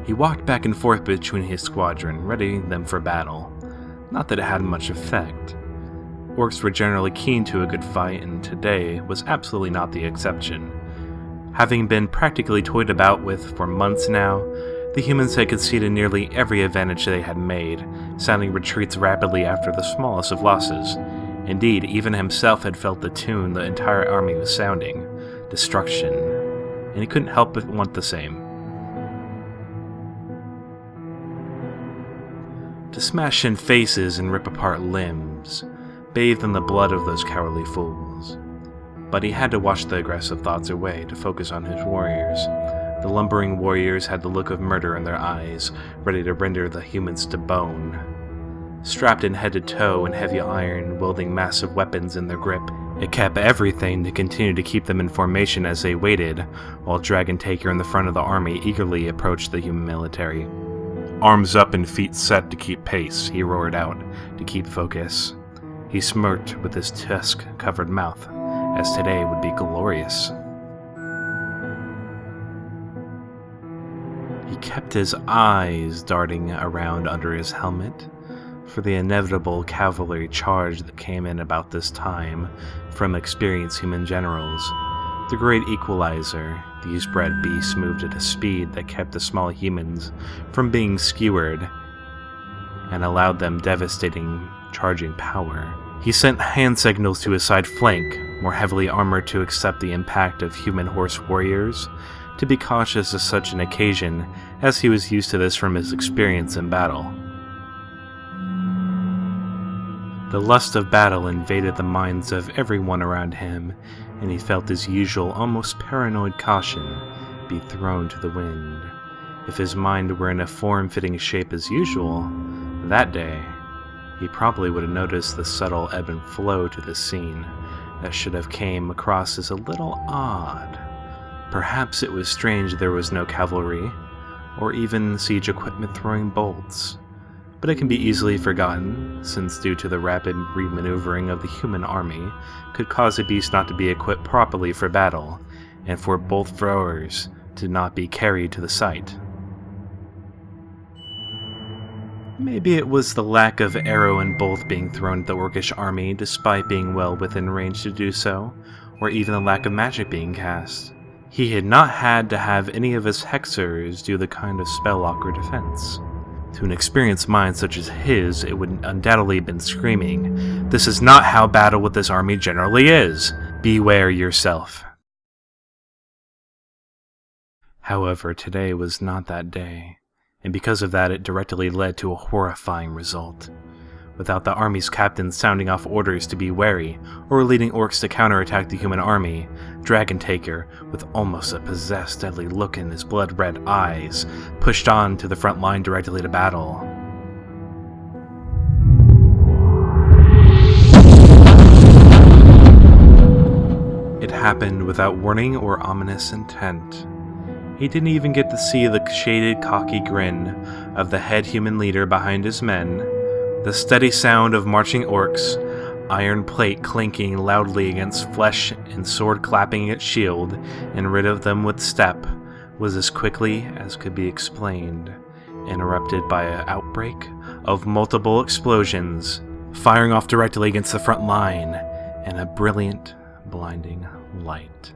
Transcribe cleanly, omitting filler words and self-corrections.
He walked back and forth between his squadron, readying them for battle. Not that it had much effect. Orcs were generally keen to a good fight, and today was absolutely not the exception. Having been practically toyed about with for months now, the humans had conceded nearly every advantage they had made, sounding retreats rapidly after the smallest of losses. Indeed, even himself had felt the tune the entire army was sounding: destruction, and he couldn't help but want the same. To smash in faces and rip apart limbs, bathed in the blood of those cowardly fools. But he had to wash the aggressive thoughts away to focus on his warriors. The lumbering warriors had the look of murder in their eyes, ready to render the humans to bone. Strapped in head to toe in heavy iron, wielding massive weapons in their grip, it kept everything to continue to keep them in formation as they waited, while Dragon Taker in the front of the army eagerly approached the human military. "Arms up and feet set to keep pace," he roared out, to keep focus. He smirked with his tusk-covered mouth, as today would be glorious. He kept his eyes darting around under his helmet for the inevitable cavalry charge that came in about this time from experienced human generals. The great equalizer, these bred beasts moved at a speed that kept the small humans from being skewered and allowed them devastating charging power. He sent hand signals to his side flank, more heavily armored to accept the impact of human horse warriors, to be cautious of such an occasion, as he was used to this from his experience in battle. The lust of battle invaded the minds of everyone around him, and he felt his usual, almost paranoid caution be thrown to the wind. If his mind were in a form-fitting shape as usual, that day, he probably would have noticed the subtle ebb and flow to the scene that should have came across as a little odd. Perhaps it was strange there was no cavalry, or even siege equipment throwing bolts. But it can be easily forgotten, since due to the rapid remaneuvering of the human army, could cause a beast not to be equipped properly for battle, and for bolt throwers to not be carried to the site. Maybe it was the lack of arrow and bolt being thrown at the orcish army despite being well within range to do so, or even the lack of magic being cast. He had not had to have any of his hexers do the kind of spell lock or defense. To an experienced mind such as his, it would undoubtedly have been screaming, "This is not how battle with this army generally is! Beware yourself!" However, today was not that day, and because of that it directly led to a horrifying result. Without the army's captain sounding off orders to be wary, or leading orcs to counterattack the human army, Dragon Taker, with almost a possessed deadly look in his blood-red eyes, pushed on to the front line directly to battle. It happened without warning or ominous intent. He didn't even get to see the shaded, cocky grin of the head human leader behind his men. The steady sound of marching orcs, iron plate clinking loudly against flesh and sword clapping its shield, and rid of them with step, was as quickly as could be explained, interrupted by an outbreak of multiple explosions, firing off directly against the front line, and a brilliant, blinding light.